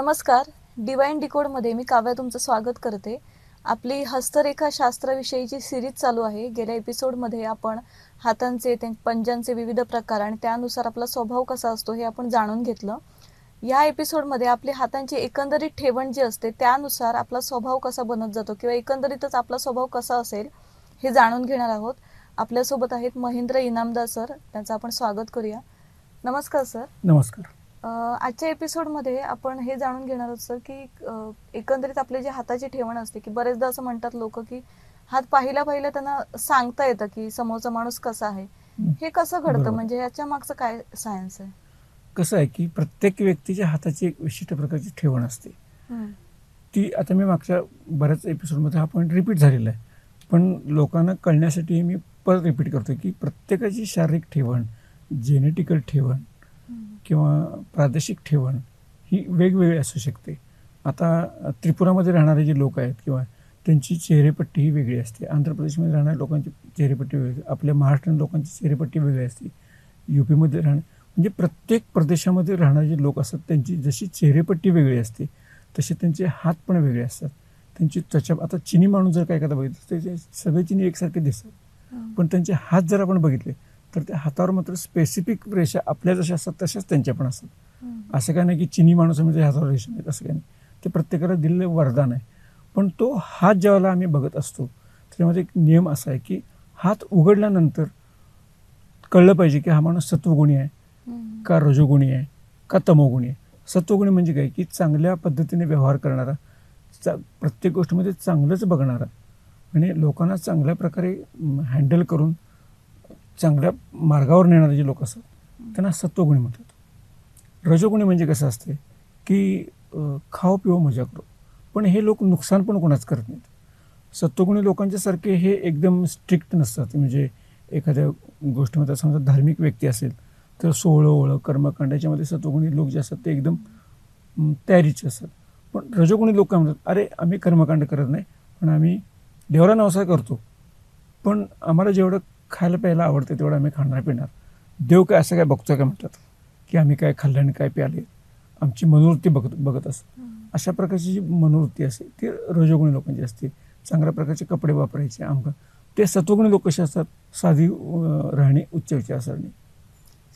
नमस्कार. डिवाइन डिकोडमध्ये मी काव्या तुमचं स्वागत करते. आपली हस्तरेखा शास्त्राविषयीची सिरीज चालू आहे. गेल्या एपिसोडमध्ये आपण हातांचे पंजांचे विविध प्रकार आणि त्यानुसार आपला स्वभाव कसा असतो हे आपण जाणून घेतलं. या एपिसोडमध्ये आपली हातांची एकंदरीत ठेवण जी असते त्यानुसार आपला स्वभाव कसा बनत जातो किंवा एकंदरीतच आपला स्वभाव कसा असेल हे जाणून घेणार आहोत. आपल्यासोबत आहेत महेंद्र इनामदार सर. त्यांचं आपण स्वागत करूया. नमस्कार सर. नमस्कार. आजच्या एपिसोडमध्ये आपण हे जाणून घेणार आहोत सर की एकंदरीत आपले जे हाताची ठेवण असते की बरेचदा असं म्हणतात लोक की हात पाहिला त्यांना सांगता येतं की समोरचा माणूस कसा आहे. हे कसं घडतं, म्हणजे याच्या मागचं काय सायन्स आहे? कसं आहे की प्रत्येक व्यक्तीच्या हाताची एक विशिष्ट प्रकारची ठेवण असते. ती आता मी मागच्या बऱ्याच एपिसोडमध्ये हा पॉईंट रिपीट झालेला आहे, पण लोकांना कळण्यासाठी मी परत रिपीट करतो की प्रत्येकाची शारीरिक ठेवण, जेनेटिकल ठेवण किंवा प्रादेशिक ठेवण ही वेगवेगळी असू शकते. आता त्रिपुरामध्ये राहणारे जे लोक आहेत किंवा त्यांची चेहरेपट्टी ही वेगळी असते. आंध्र प्रदेशमध्ये राहणाऱ्या लोकांची चेहरेपट्टी वेगळी, आपल्या महाराष्ट्रीयन लोकांची चेहरेपट्टी वेगळी असते. यूपीमध्ये म्हणजे प्रत्येक प्रदेशामध्ये राहणारे जे लोक असतात त्यांची जशी चेहरेपट्टी वेगळी असते तसे त्यांचे हात पण वेगळे असतात. त्यांची त्वचा, आता चिनी माणूस जर काय एखादा बघितलं त्याचे सगळे चिनी एकसारखे दिसतात, पण त्यांचे हात जर आपण बघितले तर त्या हातावर मात्र स्पेसिफिक रेषा आपल्या जशा असतात तशाच त्यांच्या पण असतात. असं काय नाही की चिनी माणूस म्हणजे हातावर रेषा नाहीत, असं काय नाही. ते प्रत्येकाला दिलेलं वरदान आहे. पण तो हात ज्यावेळेला आम्ही बघत असतो त्याच्यामध्ये एक नियम असा आहे की हात उघडल्यानंतर कळलं पाहिजे की हा माणूस सत्वगुणी आहे का रजोगुणी आहे का तमोगुणी आहे. सत्वगुणी म्हणजे काय की चांगल्या पद्धतीने व्यवहार करणारा, प्रत्येक गोष्टीमध्ये चांगलंच बघणारा आणि लोकांना चांगल्या प्रकारे हँडल करून चांगल्या मार्गावर नेणारे जे लोक असतात त्यांना सत्वगुणी म्हणतात. रजोगुणी म्हणजे कसं असते की खाओ पिओ मजा करो, पण हे लोक नुकसान पण कोणाच करत नाहीत. सत्वगुणी लोकांच्या सारखे हे एकदम स्ट्रिक्ट नसतात. म्हणजे एखाद्या गोष्टीमध्ये समजा धार्मिक व्यक्ती असेल तर सोहळं ओळं कर्मकांड याच्यामध्ये सत्वगुणी लोक जे असतात ते एकदम तयारीचे असतात. पण रजोगुणी लोक काय म्हणतात, अरे आम्ही कर्मकांड करत नाही पण आम्ही देवरा नवसा करतो, पण आम्हाला जेवढं खायला प्यायला आवडतं तेवढं आम्ही खाणार पिणार, देव काय असं काय बघतोय काय म्हणतात की आम्ही काय खाल्लं आणि काय प्याले, आमची मनोवृत्ती बघत असत. अशा प्रकारची जी मनोवृत्ती असते ती रजोगुणी लोकांची असते. चांगल्या प्रकारचे कपडे वापरायचे आमका. ते सत्वगुणी लोक कसे असतात, साधी राहणे, उच्च विचारसरणी,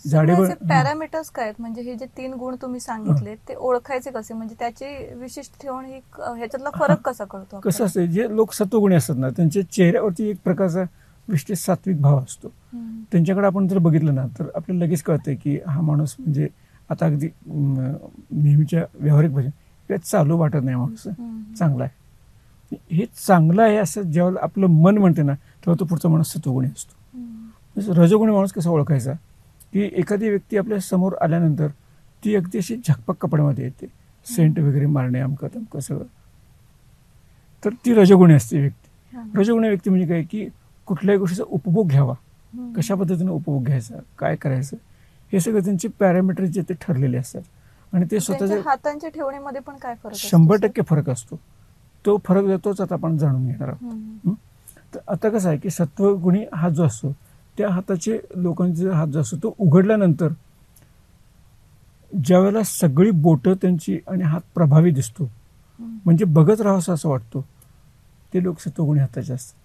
जाडेबळ. पॅरामीटर्स काय आहेत, म्हणजे हे जे 3 गुण तुम्ही सांगितले ते ओळखायचे कसे, म्हणजे त्याची विशिष्ट ठेवण ही ह्याच्यातला फरक कसा कळतो? कसं असतं, जे लोक सत्वगुणी असतात ना त्यांच्या चेहऱ्यावरती एक प्रकारचा विशिष्ट सात्विक भाव असतो. त्यांच्याकडे आपण जर बघितलं ना तर आपल्याला लगेच कळतंय की हा माणूस म्हणजे आता अगदी नेहमीच्या व्यावहारिक भाषेत चालू वाटत नाही माणूस चांगला आहे. हे चांगलं आहे असं जेव्हा आपलं मन म्हणते ना तेव्हा तो पुढचा माणूस सत्वगुणी असतो. रजोगुणी माणूस कसा ओळखायचा की एखादी व्यक्ती आपल्या समोर आल्यानंतर ती अगदी अशी झकपक कपड्यामध्ये येते, सेंट वगैरे मारणे अमकं तमकं सगळं, तर ती रजोगुणी असते व्यक्ती. रजोगुणी व्यक्ती म्हणजे काय की कुठल्याही गोष्टीचा उपभोग घ्यावा, कशा पद्धतीने उपभोग घ्यायचा, काय करायचं, हे सगळं त्यांचे पॅरामीटर जे ते ठरलेले असतात. आणि ते स्वतःच्या हातांच्या ठेवणीमध्ये पण काय फरक? 100% फरक असतो. तो फरक देतोच आता आपण जाणून घेणार आहोत. तर आता कसं आहे की सत्वगुणी हात जो असतो त्या हाताचे लोकांचे हात जो असतो तो उघडल्यानंतर ज्यावेळेला सगळी बोटं त्यांची आणि हात प्रभावी दिसतो, म्हणजे बघत राहावं असं वाटतो, ते लोक सत्वगुणी हाताचे असतात.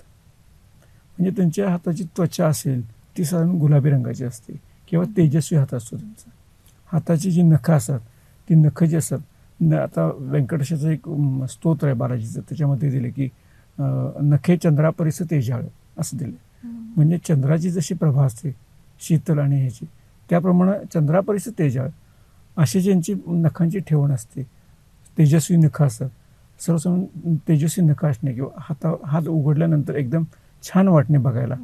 म्हणजे त्यांच्या हाताची त्वचा असेल ती साधारण गुलाबी रंगाची असते किंवा तेजस्वी हात असतो त्यांचा. हाताची जी नखं असतात ती नखं जी असतात, आता व्यंकटेशाचं एक स्तोत्र आहे बालाजीचं, त्याच्यामध्ये दिले की नखे चंद्रापरीस तेजाळ असं दिले. म्हणजे चंद्राची जशी प्रभा असते शीतल आणि ह्याची, त्याप्रमाणे चंद्रापरीस तेजाळ अशी ज्यांची नखांची ठेवण असते, तेजस्वी नखं असतात, सर्वसाधारण तेजस्वी नखं असणे किंवा हात उघडल्यानंतर एकदम छान वाटणे बघायला,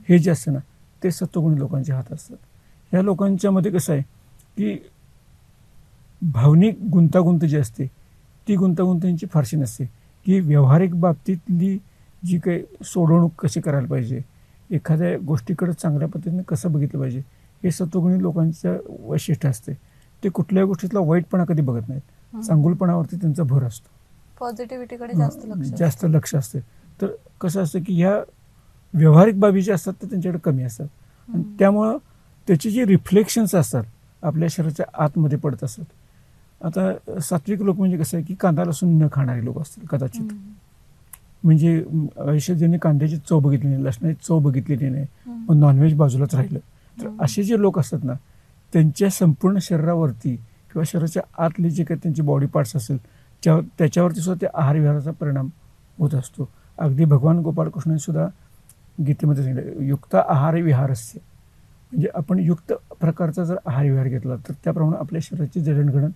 हे जे असतं ना ते सत्वगुणी लोकांचे हात असतात. ह्या लोकांच्यामध्ये कसं आहे की भावनिक गुंतागुंत जी असते ती गुंतागुंत त्यांची फारशी नसते, की व्यावहारिक बाबतीतली जी काही सोडवणूक कशी करायला पाहिजे, एखाद्या गोष्टीकडे चांगल्या पद्धतीने कसं बघितलं पाहिजे, हे सत्वगुणी लोकांचं वैशिष्ट्य असते. ते कुठल्याही गोष्टीतला वाईटपणा कधी बघत नाहीत, चांगुलपणावरती त्यांचा भर असतो, पॉझिटिव्हिटीकडे जास्त लक्ष असते. तर कसं असतं की ह्या व्यावहारिक बाबी ज्या असतात ते त्यांच्याकडे कमी असतात आणि त्यामुळं त्याची जी रिफ्लेक्शन्स असतात आपल्या शरीराच्या आतमध्ये पडत असतात. आता सात्विक लोक म्हणजे कसं आहे की कांदा लसूण न खाणारे लोक असतील कदाचित. म्हणजे आयुष्यात ज्यांनी कांद्याची चव बघितली नाही, लसणाची चव बघितलेली नाही, पण नॉनव्हेज बाजूलाच राहिलं, तर असे जे लोक असतात ना, त्यांच्या संपूर्ण शरीरावरती किंवा शरीराच्या आतले जे काही त्यांचे बॉडी पार्ट्स असेल त्याच्यावरती सुद्धा त्या आहार विहाराचा परिणाम होत असतो. अगदी भगवान गोपाळकृष्णांनी सुद्धा गीतेमध्ये सांगितलं युक्त आहार विहार असते. म्हणजे आपण युक्त प्रकारचा जर आहार विहार घेतला तर त्याप्रमाणे आपल्या शरीराची जडणघडण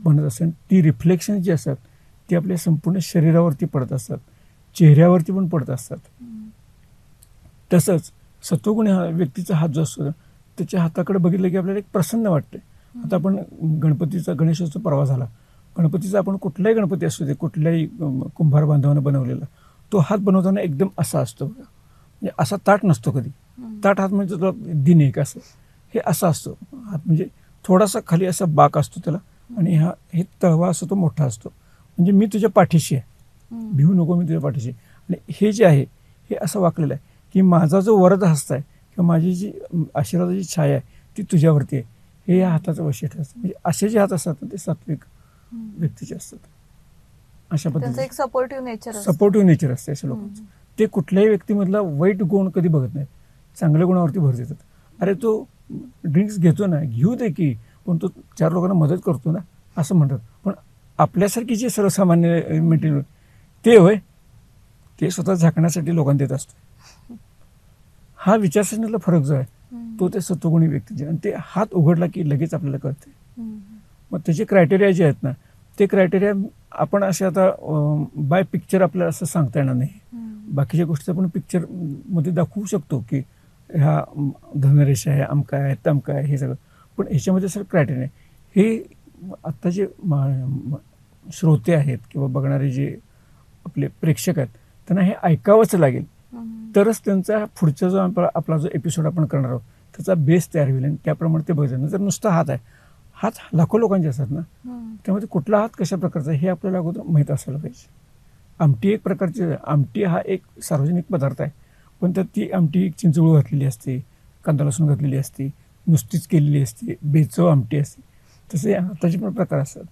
बनत असते. ती रिफ्लेक्शन जी असतात ती आपल्या संपूर्ण शरीरावरती पडत असतात, चेहऱ्यावरती पण पडत असतात. तसंच सत्वगुणी हा व्यक्तीचा हात जो असतो त्याच्या हाताकडे बघितलं की आपल्याला एक प्रसन्न वाटते. आता आपण गणेशोत्सव परवा झाला, गणपतीचा आपण कुठलाही गणपती असू दे, कुठल्याही कुंभार बांधवानं बनवलेला, तो हात बनवताना एकदम असा असतो बघा, म्हणजे असा ताट नसतो कधी. ताट हात म्हणजे दिन एक असं, हे असा असतो हात, म्हणजे थोडासा खाली असा बाक असतो त्याला, आणि हे तळवा असतो तो मोठा असतो, म्हणजे मी तुझ्या पाठीशी आहे, भिवू नको, मी तुझ्या पाठीशी. आणि हे जे आहे हे असं वाकलेलं आहे की माझा जो वरद हस्त आहे किंवा माझी जी आशीर्वादाची छाया आहे ती तुझ्यावरती आहे, हे या हाताचं वैशिष्ट्य असतं. म्हणजे असे जे हात असतात ते सात्विक व्यक्तीचे असतात. अशा पद्धतीने एक सपोर्टिव्ह नेचर असते अशा लोकांचं. ते कुठल्याही व्यक्तीमधला वाईट गुण कधी बघत नाहीत, चांगल्या गुणावरती भर देतात. अरे तो ड्रिंक्स घेतो ना, घेऊ दे की, पण तो 4 लोकांना मदत करतो ना, असं म्हणतात. पण आपल्यासारखी जे सर्वसामान्य मेंटेन ते होय, ते स्वतः झाकण्यासाठी लोकांना देत असतो. हा विचारसरणीतला फरक जो आहे तो त्या सत्वगुणी व्यक्तीचे, आणि ते हात उघडला की लगेच आपल्याला कळते. मग त्याचे क्रायटेरिया जे आहेत ना, ते क्रायटेरिया आपण असे आता बाय पिक्चर आपल्याला असं सांगता येणार नाही. बाकीच्या गोष्टी आपण पिक्चरमध्ये दाखवू शकतो की ह्या धनरेषा आहे, अमका आहे, तमका आहे, हे सगळं, पण ह्याच्यामध्ये सर क्रायटेरिया आहे. हे आत्ता जे श्रोते आहेत किंवा बघणारे जे आपले प्रेक्षक आहेत त्यांना हे ऐकावंच लागेल, तरच त्यांचा पुढचा जो आपला जो एपिसोड आपण करणार आहोत त्याचा बेस तयार होईल आणि त्याप्रमाणे ते बघायचं. जर नुसता हात आहे, हात लाखो लोकांचे असतात ना, त्यामध्ये कुठला हात कशा प्रकारचा हे आपल्याला अगोदर माहीत असायला पाहिजे. आमटी एक प्रकारची, आमटी हा एक सार्वजनिक पदार्थ आहे, पण त्यात ती आमटी चिंचगूळ घातलेली असते, कांदा लसूण घातलेली असते, नुसतीच केलेली असते, बेचव आमटी असते, तसे हाताचे पण प्रकार असतात.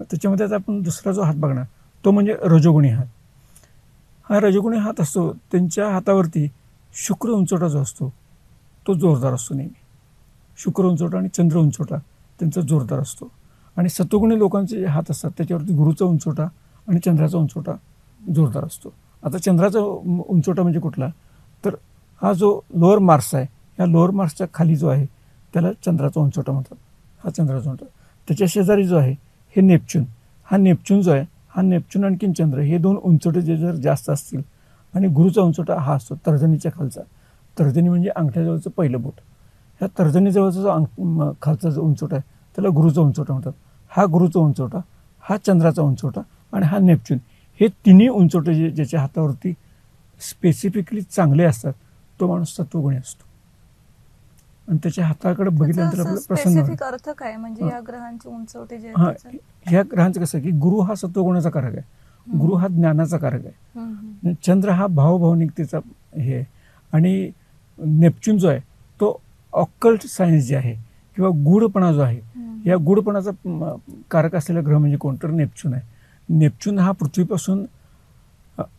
त्याच्यामध्ये आता आपण दुसरा जो हात बघणार तो म्हणजे रजोगुणी हात. हा रजोगुणी हात असतो, त्यांच्या हातावरती शुक्र उंचवटा जो असतो तो जोरदार असतो नेहमी. शुक्र उंचवटा आणि चंद्र उंचवटा त्यांचा जोरदार असतो. आणि सत्वगुणी लोकांचे जे हात असतात त्याच्यावरती गुरुचा उंचवटा आणि चंद्राचा उंचवटा जोरदार असतो. आता चंद्राचा उंचवटा म्हणजे कुठला, तर हा जो लोअर मार्स आहे, ह्या लोअर मार्सच्या खाली जो आहे त्याला चंद्राचा उंचवटा म्हणतात. हा चंद्राचा उंचवटा. त्याच्या शेजारी जो आहे हे नेपच्यून, हा नेपच्यून जो आहे, हा नेपच्यून आणखीन चंद्र, हे 2 उंचवटे जे जर जास्त असतील, आणि गुरुचा उंचवटा हा असतो तर्जनीच्या खालचा. तर्जनी म्हणजे अंगठ्याजवळचं पहिलं बोट. ह्या तर्जनीजवळचा जो खालचा जो उंचवटा आहे त्याला गुरुचा उंचवटा म्हणतात. हा गुरुचा उंचवटा, हा चंद्राचा उंचवटा आणि हा नेपच्यून, हे तिन्ही उंचवटे जे ज्याच्या हातावरती स्पेसिफिकली चांगले असतात तो माणूस सत्वगुणी असतो. आणि त्याच्या हाताकडे बघितल्यानंतर आपल्याला प्रसन्न वाटतं. अर्थ काय म्हणजे या ग्रहांचे उंचवटे जे हां, ह्या ग्रहांचं कसं की गुरु हा सत्वगुणाचा कारक आहे, गुरु हा ज्ञानाचा कारक आहे, चंद्र हा भावभावनिकतेचा हे आहे, आणि नेपच्यून जो आहे तो ऑकल्ट सायन्स जे आहे किंवा गूढपणा जो आहे, या गूढपणाचा कारक असलेला ग्रह म्हणजे कोण, तर नेपच्यून आहे. नेपच्यून हा पृथ्वीपासून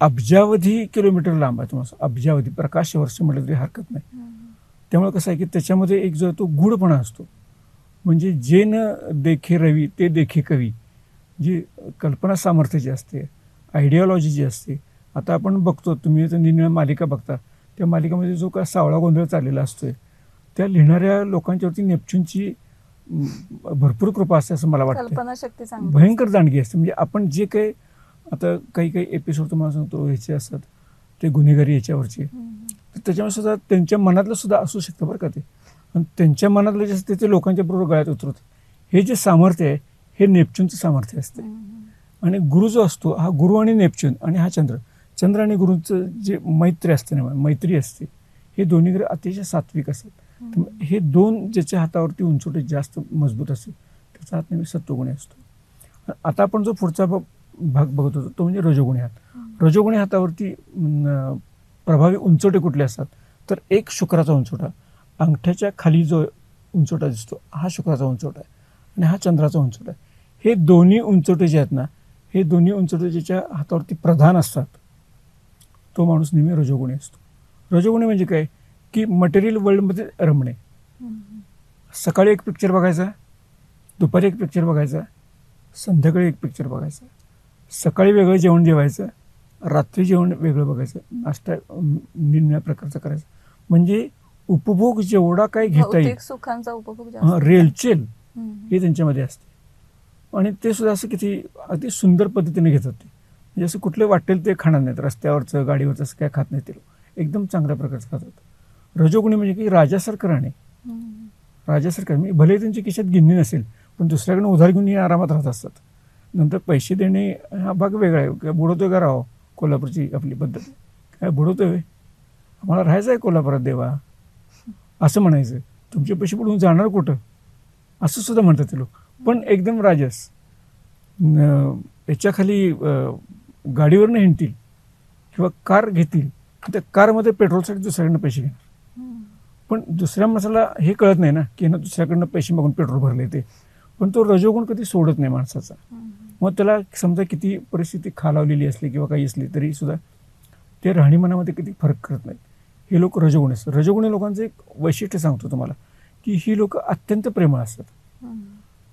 अब्जावधी किलोमीटर लांब आहे. तुम्हाला अब्जावधी प्रकाश वर्ष म्हटलं तरी हरकत नाही. त्यामुळे कसं आहे की त्याच्यामध्ये एक जो आहे तो गूढपणा असतो. म्हणजे जे न देखे रवी ते देखे कवी, जी कल्पना सामर्थ्य जी असते, आयडिओलॉजी जी असते. आता आपण बघतो, तुम्ही जर निनिळ्या मालिका बघता, त्या मालिकेमध्ये जो काय सावळा गोंधळ चाललेला असतोय, त्या लिहिणाऱ्या लोकांच्यावरती नेपच्यूनची भरपूर कृपा असते असं मला वाटतं. कल्पनाशक्ती भयंकर दांडगी असते. म्हणजे आपण जे काही आता काही एपिसोड तुम्हाला सांगतो ह्याचे असतात ते गुन्हेगारी याच्यावरचे, तर त्याच्यामुळे सुद्धा त्यांच्या मनातलं सुद्धा असू शकतं बरं का ते, पण त्यांच्या मनातलं जे असते ते लोकांच्या बरोबर गळ्यात उतरतं. हे जे सामर्थ्य आहे हे नेपच्यूनचं सामर्थ्य असते. आणि गुरु जो असतो हा गुरु आणि नेपच्यून, आणि हा चंद्र आणि गुरुचं जे मैत्री असते ना, मैत्री असते, हे दोन्ही ग्रह अतिशय सात्विक असतात. हे 2 ज्याच्या हातावरती उंचवटे जास्त मजबूत असते त्याचा हात नेहमी सत्वगुणी असतो. आता आपण जो पुढचा भाग बघत होतो तो म्हणजे रजोगुणी हात. रजोगुणी हातावरती प्रभावी उंचवटे कुठले असतात, तर एक शुक्राचा उंचवटा, अंगठ्याच्या खाली जो उंचवटा दिसतो हा शुक्राचा उंचवटा आहे, आणि हा चंद्राचा उंचवटा आहे. हे दोन्ही उंचवटे जे आहेत ना, हे दोन्ही उंचवटे ज्याच्या हातावरती प्रधान असतात तो माणूस नेहमी रजोगुणी असतो. रजोगुणी म्हणजे काय की मटेरियल वर्ल्डमध्ये रमणे. सकाळी एक पिक्चर बघायचा, दुपारी एक पिक्चर बघायचा, संध्याकाळी एक पिक्चर बघायचा, सकाळी वेगळं जेवण जेवायचं, रात्री जेवण वेगळं बघायचं, नाश्ता निम्या प्रकारचा करायचा. म्हणजे उपभोग जेवढा काय घेता येईल, सुखांचा उपभोग रेलचेल हे त्यांच्यामध्ये असते. आणि ते सुद्धा असं किती अगदी सुंदर पद्धतीने घेतात ते. म्हणजे असं कुठलं वाटेल ते खाणार नाहीत, रस्त्यावरचं गाडीवरचं असं काय खात नाही ते लोक, एकदम चांगल्या प्रकारचं खातात. रजोगुणी म्हणजे की राजासारखं राहणे, राजासारखं. मी भले त्यांच्या खिशात गिन्नी नसेल पण दुसऱ्याकडून उधार घेऊन हे आरामात राहत असतात. नंतर पैसे देणे हा भाग वेगळा आहे. काय बुडवतोय का राहो, कोल्हापूरची आपली पद्धत, काय बुडवतोय, आम्हाला राहायचं आहे कोल्हापुरात देवा असं म्हणायचं. तुमचे पैसे बुडवून जाणार कुठं असं सुद्धा म्हणतात ते लोक. पण एकदम राजस, याच्याखाली गाडीवरनं हिंडतील किंवा कार घेतील, त्या कारमध्ये पेट्रोलसाठी दुसऱ्याकडनं पैसे घेणार. पण दुसऱ्या माणसाला हे कळत नाही ना की ना दुसऱ्याकडनं पैसे मागून पेट्रोल भरले ते. पण तो रजोगुण कधी सोडत नाही माणसाचा. मग त्याला समजा किती परिस्थिती खालावलेली असली किंवा काही असली तरी सुद्धा ते राहणीमानामध्ये किती फरक करत नाहीत. हे लोक रजोगुणी असतात. रजोगुणी लोकांचं एक वैशिष्ट्य सांगतो तुम्हाला की ही लोक अत्यंत प्रेमळ असतात.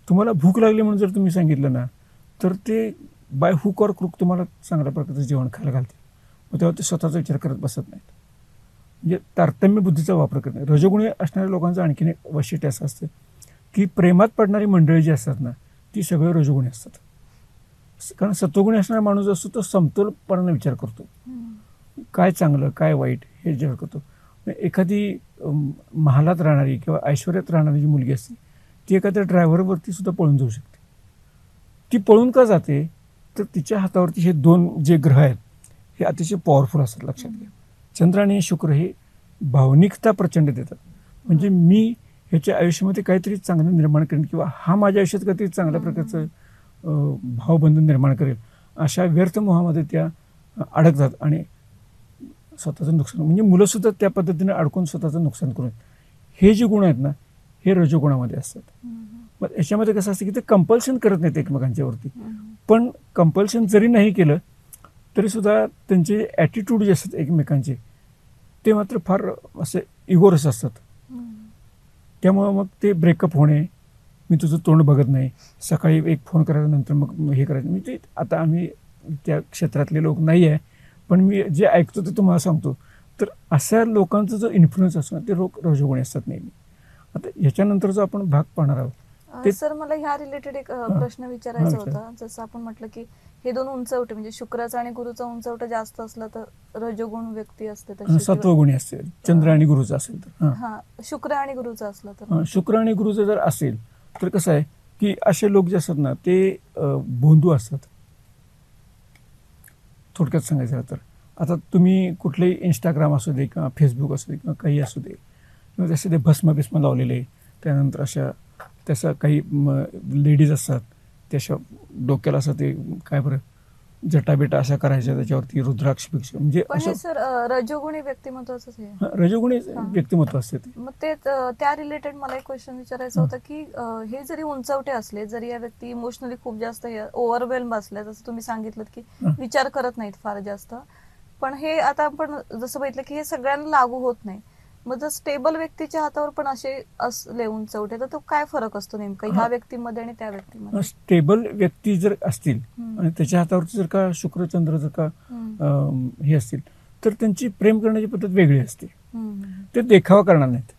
तुम्हाला भूक लागली म्हणून जर तुम्ही सांगितलं ना तर ते बाय हुक और क्रूक तुम्हाला चांगल्या प्रकारचं जेवण खायला घालतील. मग तेव्हा ते स्वतःचा विचार करत बसत नाहीत. म्हणजे तारतम्य बुद्धीचा वापर करत नाही. रजोगुणी असणाऱ्या लोकांचं आणखीन एक वैशिष्ट्य असं असतं की प्रेमात पडणारी मंडळी जी असतात ना ती सगळे रजोगुणी असतात. कारण सत्वगुणी असणारा माणूस असतो तो समतोलपणाने विचार करतो, काय चांगलं काय वाईट हे विचार करतो. एखादी महालात राहणारी किंवा ऐश्वर्यात राहणारी जी मुलगी असते ती एखाद्या ड्रायव्हरवरती सुद्धा पळून जाऊ शकते. ती पळून का जाते तर तिच्या हातावरती हे दोन जे ग्रह आहेत हे अतिशय पॉवरफुल असतात. लक्षात घ्या, चंद्र आणि शुक्र हे भावनिकता प्रचंड देतात. म्हणजे मी ह्याच्या आयुष्यामध्ये काहीतरी चांगलं निर्माण करेन किंवा हा माझ्या आयुष्यात काहीतरी चांगल्या प्रकारचं भावबंधन निर्माण करेल अशा व्यर्थ मोहामध्ये त्या अडकतात आणि स्वतःचं नुकसान, म्हणजे मुलंसुद्धा त्या पद्धतीने अडकून स्वतःचं नुकसान करून. हे जे गुण आहेत ना हे रजोगुणामध्ये असतात. मग याच्यामध्ये कसं असतं की ते कंपल्शन करत नाहीत एकमेकांच्यावरती. पण कंपल्शन जरी नाही केलं तरी सुद्धा त्यांचे ॲटिट्यूड जे असतात एकमेकांचे ते मात्र फार असे इगोरस असतात. त्यामुळं मग ते ब्रेकअप होणे, मी तुझं तोंड बघत नाही, सकाळी एक फोन करायचा नंतर मग हे करायचं. म्हणजे आता आम्ही त्या क्षेत्रातले लोक नाही आहे पण मी जे ऐकतो ते तुम्हाला सांगतो. तर अशा लोकांचा जो इन्फ्लुएन्स असतो ना ते लोक रजोगुणी असतात नेहमी. आता ह्याच्यानंतर जो आपण भाग पाहणार आहोत ते सर मला ह्या रिलेटेड एक प्रश्न विचारायचा होता. जसं आपण म्हटलं की हे दोन उंचवटे म्हणजे शुक्राचा आणि गुरुचा उंचवटा जास्त असला तर रजोगुण व्यक्ती असते, तशी सत्वगुणी असते. चंद्र आणि गुरुचा असेल तर हा शुक्र आणि गुरुचा असला तर शुक्र आणि गुरुचं जर असेल तर कसं आहे की असे लोक जे असतात ना ते भोंदू असतात. थोडक्यात सांगायचं तर आता तुम्ही कुठलेही इंस्टाग्राम असू दे किंवा फेसबुक असू दे किंवा काही असू दे किंवा जसे ते भस्म लावलेले, त्यानंतर अशा त्याच्या काही लेडीज असतात त्याच्या डोक्याला असं ते काय बरं जटाबिटा अशा करायच्या, त्याच्यावरती रुद्राक्ष भिक्ष, म्हणजे सर रजोगुणी व्यक्तिमत्वाच आहे. रजोगुणी व्यक्तिमत्व असते ते. मग ते त्या रिलेटेड मला एक क्वेश्चन विचारायचं होतं की हे जरी उंचवटे असले, जरी या व्यक्ती इमोशनली खूप जास्त ओव्हरवेल्म असल्या, जसं तुम्ही सांगितलं की विचार करत नाहीत फार जास्त, पण हे आता आपण जसं बघितलं की हे सगळ्यांना लागू होत नाही. मग जर स्टेबल व्यक्तीच्या हातावर पण असे असले उंचवटे तर तो काय फरक असतो नेमका ह्या व्यक्तीमध्ये आणि त्या व्यक्तीमध्ये? स्टेबल व्यक्ती जर असतील आणि त्याच्या हातावरती जर का शुक्र चंद्र जर का हे असतील तर त्यांची प्रेम करण्याची पद्धत वेगळी असते. ते देखावा करणार नाहीत.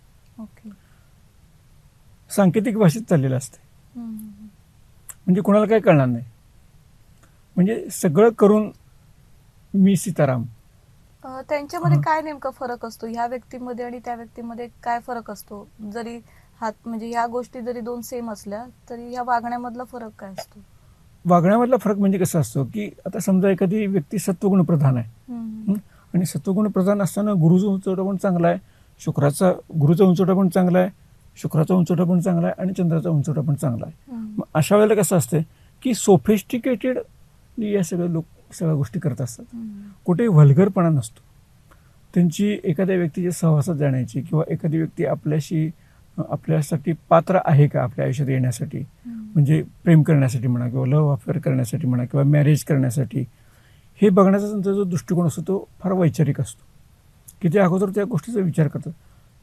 सांकेतिक भाषेत चाललेलं असते. म्हणजे कोणाला काय कळणार नाही. म्हणजे सगळं करून मी सीताराम. त्यांच्यामध्ये काय नेमका फरक असतो ह्या व्यक्तीमध्ये आणि त्या व्यक्तीमध्ये? काय फरक असतो? जरी हात म्हणजे ह्या गोष्टी जरी दोन सेम असल्या तरी या वागण्यामधला फरक काय असतो? वागण्यामधला फरक म्हणजे कसा असतो की आता समजा एखादी व्यक्ती सत्वगुण प्रधान आहे आणि सत्वगुण प्रधान असताना गुरुचा उंचवटा पण चांगला आहे, गुरुचा उंचवटा पण चांगला आहे, शुक्राचा उंचवटा पण चांगला आहे आणि चंद्राचा उंचवटा पण चांगला आहे. मग अशा वेळेला कसं असतं की सोफिस्टिकेटेड या सगळ्या लोक सगळ्या गोष्टी करत असतात. कुठे व्हल्गरपणा नसतो. त्यांची एखाद्या व्यक्तीच्या सहवासात जाण्याची किंवा एखादी व्यक्ती आपल्यासाठी पात्र आहे का आपल्या आयुष्यात येण्यासाठी, म्हणजे प्रेम करण्यासाठी म्हणा किंवा लव्ह अफेअर करण्यासाठी म्हणा किंवा मॅरेज करण्यासाठी, हे बघण्याचा त्यांचा जो दृष्टिकोन असतो तो फार वैचारिक असतो, की ते अगोदर त्या गोष्टीचा विचार करतात.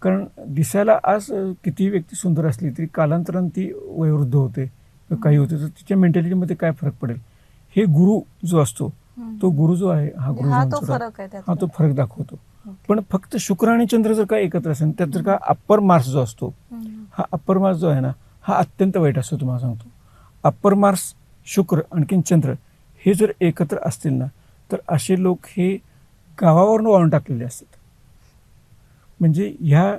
कारण दिसायला आज किती व्यक्ती सुंदर असली तरी कालांतराने ती वयोवृद्ध होते किंवा काही होते, तर तिच्या मेंटॅलिटीमध्ये काय फरक पडेल, हे गुरु जो असतो, तो गुरु जो आहे हा गुरु तो फरक आहे हा तो फरक दाखवतो. पण फक्त शुक्र आणि चंद्र जर का एकत्र असेल, त्यात जर का अप्पर मार्स जो असतो, हा अप्पर मार्स जो आहे ना, हा अत्यंत वाईट असतो. तुम्हाला सांगतो, अप्पर मार्स, शुक्र आणखीन चंद्र हे जर एकत्र असतील ना, तर असे लोक हे गावावरून वाळून टाकलेले असतात. म्हणजे ह्या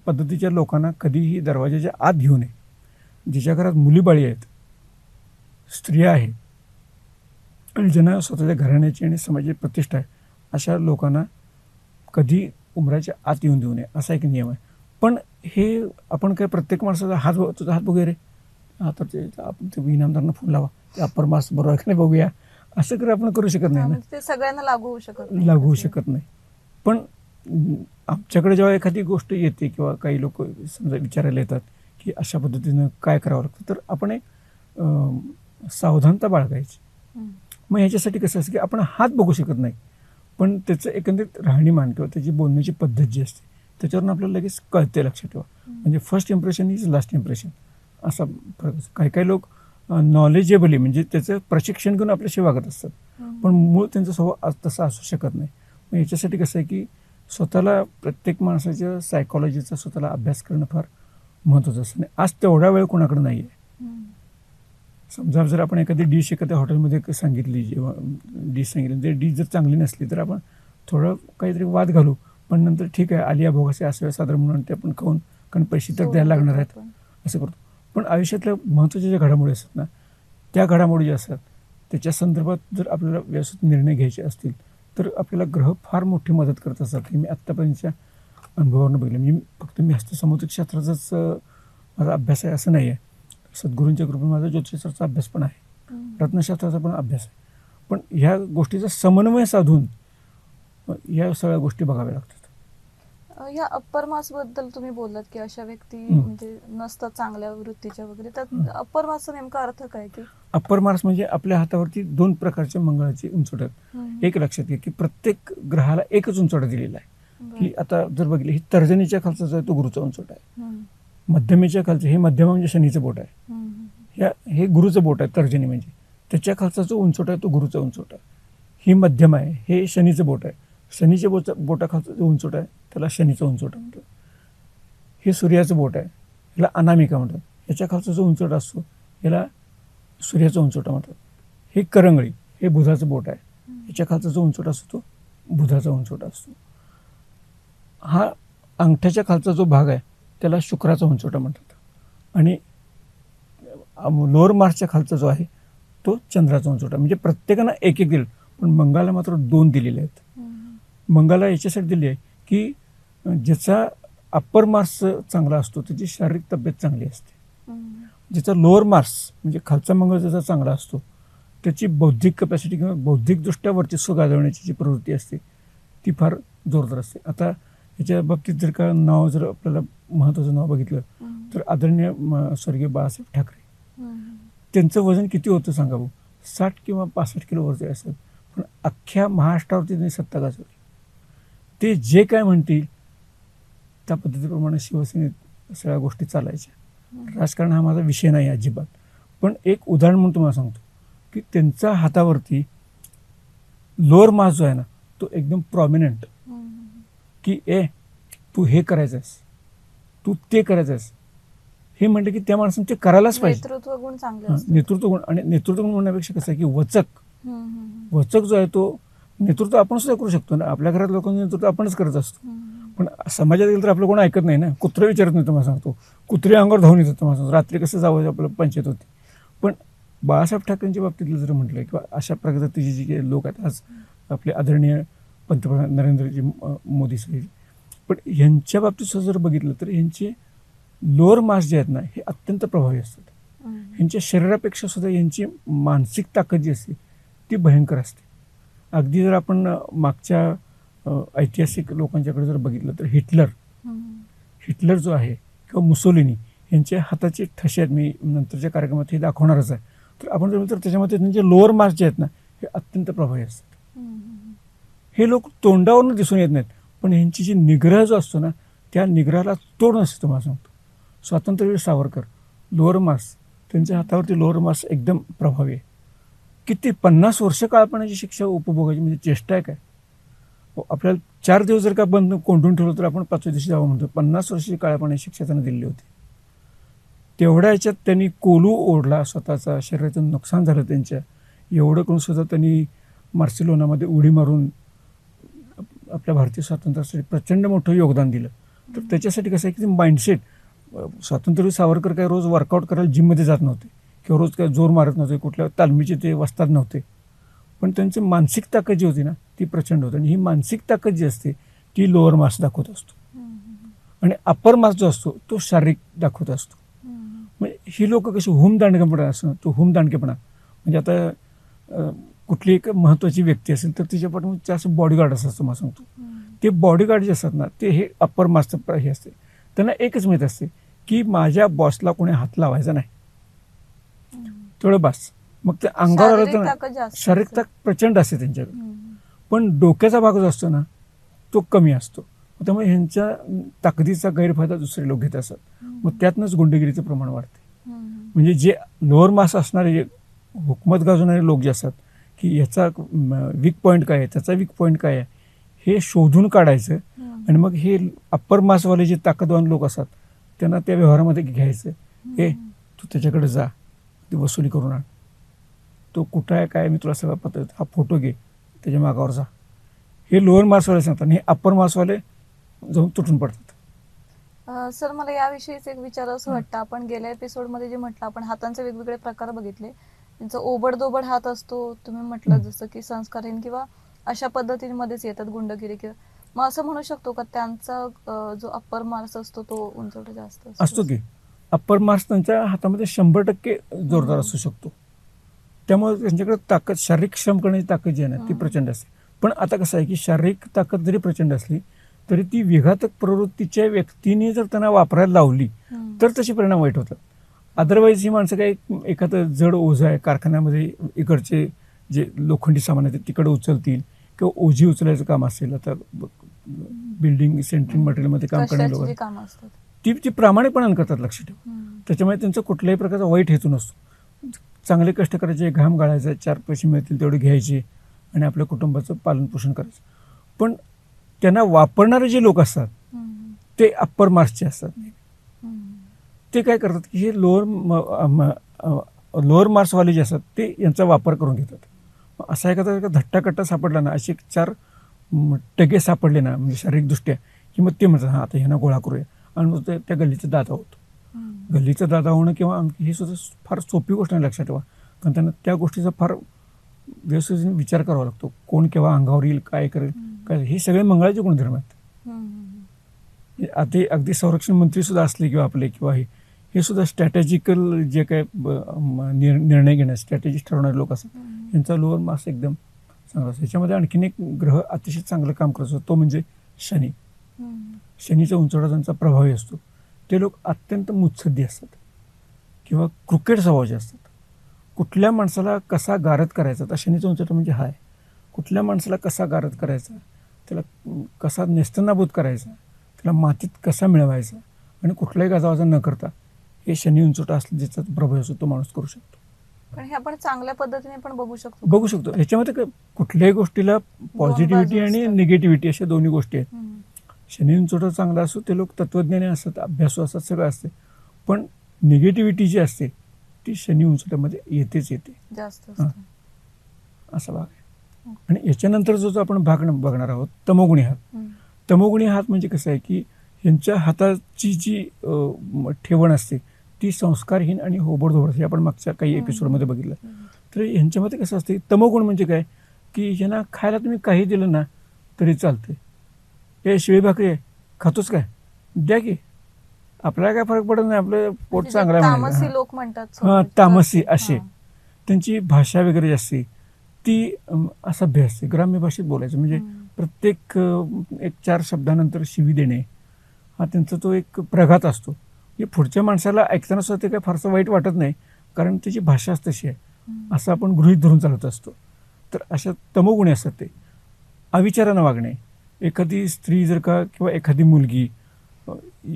पद्धतीच्या लोकांना कधीही दरवाजाच्या आत घेऊ नये. ज्याच्या घरात मुलीबाळी आहेत, स्त्रिया आहेत आणि ज्यांना स्वतःच्या घराण्याची आणि समाजाची प्रतिष्ठा आहे, अशा लोकांना कधी उमराच्या आत येऊन देऊ नये, असा एक नियम आहे. पण हे आपण काय प्रत्येक माणसाचा तुझा हात वगैरे तर ते आपण ते इनामदारांना फोन लावा, ते अप्पर मार्क्स बरोबर आहे की नाही बघूया, असं कर आपण करू शकत नाही ना, ते सगळ्यांना लागू होऊ शकत नाही. पण आमच्याकडे जेव्हा एखादी गोष्ट येते किंवा काही लोक समजा विचारायला येतात की अशा पद्धतीनं काय करावं लागतं, तर आपण एक सावधानता बाळगायची. मग ह्याच्यासाठी कसं असतं की आपण हात बघू शकत नाही, पण त्याचं एकंदरीत राहणीमान किंवा त्याची बोलण्याची पद्धत जी असते त्याच्यावरून आपल्याला लगेच कळते. लक्षात ठेवा, म्हणजे first impression is last impression, असा फरक असतो. काही काही लोक नॉलेजेबली म्हणजे त्याचं प्रशिक्षण घेऊन आपल्याशी वागत असतात, पण मूळ त्यांचा स्वभाव तसा असू शकत नाही. मग याच्यासाठी कसं आहे की स्वतःला प्रत्येक माणसाच्या सायकॉलॉजीचा स्वतःला अभ्यास करणं फार महत्त्वाचं असतं. आज तेवढा वेळ कोणाकडे नाही आहे. समजा जर आपण एखादी डिश एखाद्या हॉटेलमध्ये सांगितली, जेव्हा डिश सांगितली, ते डिश जर चांगली नसली तर आपण थोडं काहीतरी वाद घालू, पण नंतर ठीक आहे आलिया भोगासे असे साधारण म्हणून ते आपण खाऊन, कारण पैसे तर द्यायला लागणार आहेत, असं करतो. पण आयुष्यातल्या महत्त्वाच्या ज्या घडामोडी असतात ना, त्या घडामोडी ज्या असतात त्याच्या संदर्भात जर आपल्याला व्यवस्थित निर्णय घ्यायचे असतील तर आपल्याला ग्रह फार मोठी मदत करत असतात. हे मी आत्तापर्यंतच्या अनुभवावरून बघितलं. म्हणजे फक्त मी हस्तसमुद्रिक शास्त्राचाच माझा अभ्यास आहे असं नाही आहे, सद्गुरूंच्या कृपेने माझा ज्योतिषशास्त्राचा अभ्यास पण आहे, रत्नशास्त्राचा पण अभ्यास आहे. पण ह्या गोष्टीचा समन्वय साधून या सगळ्या गोष्टी बघाव्या लागतात. या अप्पर मास बद्दल तुम्ही बोललात की अशा व्यक्ती म्हणजे नसतात चांगल्या वृत्तीच्या वगैरे, तर अप्पर मासचा नेमका अर्थ काय? की अप्पर मार्स म्हणजे आपल्या हातावरती 2 प्रकारचे मंगळाचे उंचवटे आहेत. एक लक्षात घ्या की प्रत्येक ग्रहाला एकच उंचवटा दिलेला आहे. की आता जर बघितलं, ही तर्जनीच्या खालचा जो आहे तो गुरुचा उंचवटा आहे, मध्यमेच्या खालचं हे मध्यमा म्हणजे शनीचं बोट आहे, हे गुरुचं बोट आहे तर्जनी म्हणजे, त्याच्या खालचा जो उंचवटा आहे तो गुरुचा उंचवटा आहे. ही मध्यम आहे, हे शनीचं बोट आहे, शनीच्या बोटाखालचा जो उंचवटा आहे त्याला शनीचा उंचवटा म्हणतात. हे सूर्याचं बोट आहे, ह्याला अनामिका म्हणतात. याच्या खालचा जो उंचवटा असतो याला सूर्याचा उंचवटा म्हणतात. हे करंगळी, हे बुधाचं बोट आहे, याच्या खालचा जो उंचवटा असतो तो बुधाचा उंचवटा असतो. हा अंगठ्याच्या खालचा जो भाग आहे त्याला शुक्राचा उंचवटा म्हणतात. आणि लोअर मार्सच्या खालचा जो आहे तो चंद्राचा उंचवटा. म्हणजे प्रत्येकानं एक एक दिलं, पण मंगळाला मात्र 2 दिलेले आहेत. मंगळाला याच्यासाठी दिली आहे की ज्याचा अप्पर मार्स चांगला असतो त्याची शारीरिक तब्येत चांगली असते. ज्याचा लोअर मार्स म्हणजे खालचा मंगळ ज्याचा चांगला असतो त्याची बौद्धिक कपॅसिटी किंवा बौद्धिकदृष्ट्या वर्चस्व गाजवण्याची जी प्रवृत्ती असते ती फार जोरदार असते. आता याच्या बाबतीत जर का नाव जर आपल्याला महत्त्वाचं नाव बघितलं तर आदरणीय स्वर्गीय बाळासाहेब ठाकरे, त्यांचं वजन किती होतं सांगा भाऊ? 60 किंवा 65 किलोवरचे असेल, पण अख्ख्या महाराष्ट्रावरती त्यांनी सत्ता गाजवली. ते जे काय म्हणतील त्या पद्धतीप्रमाणे शिवसेनेत सगळ्या गोष्टी चालायच्या. राजकारण हा माझा विषय नाही अजिबात, पण एक उदाहरण म्हणून तुम्हाला सांगतो की त्यांच्या हातावरती लोअर मास जो आहे ना तो एकदम प्रॉमिनंट, की तू हे करायचं आहेस, तू ते करायचं आहेस, हे म्हटलं की त्या माणसाने ते करायलाच पाहिजे. नेतृत्व गुण चांगले, नेतृत्व गुण. आणि नेतृत्व गुण म्हणण्यापेक्षा कसं आहे की वचक जो आहे तो नेतृत्व आपण सुद्धा करू शकतो ना. आपल्या घरात लोकांचं नेतृत्व आपणच करत असतो, पण समाजात गेलं तर आपलं कोण ऐकत नाही ना. कुत्रं विचारत नाही तुम्हाला सांगतो, कुत्रे अंगावर धावून येतात तुम्हाला सांगतो, रात्री कसं जावं आपलं पंचायत होती. पण बाळासाहेब ठाकरेंच्या बाबतीत जर म्हटलं किंवा अशा प्रकारचे जे काही लोक आहेत आज आपले आदरणीय पंतप्रधान नरेंद्रजी मोदी साहेब, पण यांच्या बाबतीत सुद्धा जर बघितलं तर यांचे लोअर मास जे आहेत ना हे अत्यंत प्रभावी असतात. यांच्या शरीरापेक्षा सुद्धा यांची मानसिक ताकद जी असते ती भयंकर असते. अगदी जर आपण मागच्या ऐतिहासिक लोकांच्याकडे जर बघितलं तर हिटलर जो आहे किंवा मुसोलिनी, यांच्या हाताचे ठसे आहेत, मी नंतरच्या कार्यक्रमात हे दाखवणारच आहे. तर आपण जर तर त्याच्यामध्ये त्यांचे लोअर मार्क्स जे आहेत ना हे अत्यंत प्रभावी असतात. हे लोक तोंडावरून दिसून येत नाहीत, पण यांची जी निग्रह जो असतो ना त्या निग्रहाला तोड नसते. तुम्हाला सांगतो, स्वातंत्र्यवीर सावरकर लोअर मार्क्स, त्यांच्या हातावरती लोअर मार्क्स एकदम प्रभावी आहे. किती 50 वर्ष काळपणाची शिक्षा उपभोगायची म्हणजे चेष्टा आहे काय? आपल्याला 4 दिवस जर का बंद कोंडून ठेवलं तर आपण 5व्या दिवशी जावं म्हणतो. 50 वर्षाची काळपणाची शिक्षा त्यांना दिली होती. तेवढ्या याच्यात त्यांनी कोलू ओढला स्वतःचा, शरीराचं नुकसान झालं त्यांच्या. एवढं करून सुद्धा त्यांनी मार्सिलोनामध्ये उडी मारून आपल्या भारतीय स्वातंत्र्यासाठी प्रचंड मोठं योगदान दिलं. तर त्याच्यासाठी कसं आहे की माइंडसेट, स्वातंत्र्यवीर सावरकर काय रोज वर्कआउट करायला जिममध्ये जात नव्हते किंवा रोज काय जोर मारत नव्हते, कुठल्या तालमीचे ते वस्ताद नव्हते, पण त्यांची मानसिक ताकद जी होती ना ती प्रचंड होती. आणि ही मानसिक ताकद जी असते ती लोअर मार्क्स दाखवत असतो आणि अप्पर मार्क्स जो असतो तो शारीरिक दाखवत असतो. म्हणजे ही लोक कशी हुमदांडकेपणा असणं, तो हुमदांडकेपणा म्हणजे आता कुठली एक महत्त्वाची व्यक्ती असेल तर तिच्या पाठीमागे असं बॉडीगार्ड असतं. मला सांगतो ते बॉडीगार्ड जे असतात ना ते हे अप्पर मार्क्सचं हे असते. त्यांना एकच माहीत असते की माझ्या बॉसला कोणी हात लावायचा नाही, तेवढं बस. मग ते अंगावर आलं तर शारीरिक ताकद प्रचंड असते त्यांच्याकडे, पण डोक्याचा भाग जो असतो ना तो कमी असतो. त्यामुळे ह्यांच्या ताकदीचा गैरफायदा दुसरे लोक घेत असतात. मग त्यातनंच गुंडगिरीचं प्रमाण वाढते. म्हणजे जे लोअर मार्क्स असणारे, जे हुकमत गाजवणारे लोक जे असतात की याचा वीक पॉईंट काय आहे, त्याचा वीक पॉईंट काय आहे हे शोधून काढायचं आणि मग हे अप्पर मार्क्सवाले जे ताकदवान लोक असतात त्यांना त्या व्यवहारामध्ये घ्यायचं. तू त्याच्याकडे जा, ती वसुली करून आण, तो कुठं आहे काय मी तुला सगळं पत्र, हा फोटो घे, त्याच्या मागावर जा. हे लोअर मार्क्सवाले सांगतात आणि हे अप्पर मार्क्सवाले जाऊन तुटून पडतात. सर मला याविषयीच एक विचारावंसं वाटतं. आपण गेल्या एपिसोडमध्ये जे म्हटलं आपण हातांचे वेगवेगळे प्रकार बघितले. त्यांचा ओबडदोबड हात असतो, तुम्ही म्हटलं जसं की संस्कारहीन किंवा अशा पद्धतीमध्येच येतात गुंडगिरी किंवा. मग असं म्हणू शकतो का त्यांचा जो अप्पर मार्क्स असतो तो उंचवटा जास्त असतो की अप्पर मार्क्स त्यांच्या हातामध्ये 100% जोरदार असू शकतो. त्यामुळे त्यांच्याकडे ताकद, शारीरिक श्रम करण्याची ताकद जी आहे ना ती प्रचंड असते. पण आता कसं आहे की शारीरिक ताकद जरी प्रचंड असली तरी ती विघातक प्रवृत्तीच्या व्यक्तीने जर त्यांना वापरायला लावली तर तसे परिणाम वाईट होतात. अदरवाईज ही माणसं काही एखादं जड ओझं आहे कारखान्यामध्ये, इकडचे जे लोखंडी सामान आहे तिकडे उचलतील किंवा ओझी उचलायचं काम असेल, आता बिल्डिंग सेंट्रिंग मटेरियलमध्ये काम करणारे लोक ती प्रामाणिकपणाने करतात, लक्ष ठेवा. त्याच्यामुळे त्यांचा कुठल्याही प्रकारचा वाईट हेतू नसतो. चांगले कष्ट करायचे, घाम गाळायचा, 4 पैसे मिळतील तेवढे घ्यायचे आणि आपल्या कुटुंबाचं पालनपोषण करायचं. पण त्यांना वापरणारे जे लोक असतात ते अप्पर मार्क्सचे असतात. ते काय करतात की हे लोअर मार्क्सवाले जे असतात ते यांचा वापर करून घेतात. असा एखादा धट्टाकट्टा सापडला ना, असे 4 टगे सापडले ना म्हणजे शारीरिकदृष्ट्या, की मग ते म्हणतात हां आता ह्यांना गोळा करूया आणि मग त्या गल्लीचा दादा होतो. गल्लीचा दादा होणं किंवा हे सुद्धा फार सोपी गोष्ट नाही, लक्षात ठेवा. कारण त्यांना त्या गोष्टीचा फार व्यवस्थित विचार करावा लागतो. कोण केव्हा अंगावर येईल, काय करेल, काय, हे सगळे मंगळाचे गुणधर्म आहेत. अगदी संरक्षण मंत्री सुद्धा असले किंवा आपले किंवा हे सुद्धा स्ट्रॅटेजिकल जे काय निर्णय घेण्यास स्ट्रॅटेजिस्ट ठरवणारे लोक असतात यांचा लोअर मार्क्स एकदम चांगला असतो. ह्याच्यामध्ये आणखीन एक ग्रह अतिशय चांगलं काम करत असतो, तो म्हणजे शनी. शनीचा उंचवटा त्यांचा प्रभावी असतो. ते लोक अत्यंत मुत्सद्दी असतात किंवा क्रुकेट स्वभावाचे असतात. कुठल्या माणसाला कसा गारद करायचा, तर शनीचा उंचवटा म्हणजे हा आहे. कुठल्या माणसाला कसा गारद करायचा, त्याला कसा नेस्तनाबूत करायचा, त्याला मातीत कसा मिळवायचा आणि कुठलाही गाजावाजा न करता हे शनी उंचवटा असले ज्याचा प्रभाव असतो तो माणूस करू शकतो. पण हे आपण चांगल्या पद्धतीने पण बघू शकतो. ह्याच्यामध्ये कुठल्याही गोष्टीला पॉझिटिव्हिटी आणि निगेटिव्हिटी अशा दोन्ही गोष्टी आहेत. शनी उंचवटा चांगला असतो, ते लोक तत्वज्ञानी असतात, अभ्यासू असतात, सगळं असते. पण निगेटिव्हिटी जी असते ती शनी उंचवट्यामध्ये येते जास्त असा भाग आहे. आणि याच्यानंतर जो आपण भाग बघणार आहोत तमोगुणी हात. तमोगुणी हात म्हणजे कसं आहे की यांच्या हाताची जी ठेवण असते ती संस्कारहीन आणि होबडधोबड, हे आपण मागच्या काही एपिसोडमध्ये बघितलं. तर ह्यांच्यामध्ये कसं असते, तमोगुण म्हणजे काय की ह्यांना खायला तुम्ही काही दिलं ना तरी चालते. हे शिळी भाकरी आहे, खातोच काय, द्या की, आपल्याला काय फरक पडत नाही, आपलं पोट चांगलं आहे लोक म्हणतात. हां, तामसी असे त्यांची भाषा वगैरे असते ती असभ्य असते. ग्राम्य भाषेत बोलायचं म्हणजे प्रत्येक 1-4 शब्दानंतर शिवी देणे हा त्यांचा तो एक प्रघात असतो. हे पुढच्या माणसाला ऐकताना सुद्धा ते काही फारसं वाईट वाटत नाही, कारण त्याची भाषाच तशी आहे असं आपण गृहीत धरून चालत असतो. तर अशा तमोगुणी असतात ते. अविचारानं वागणे, एखादी स्त्री जर का किंवा एखादी मुलगी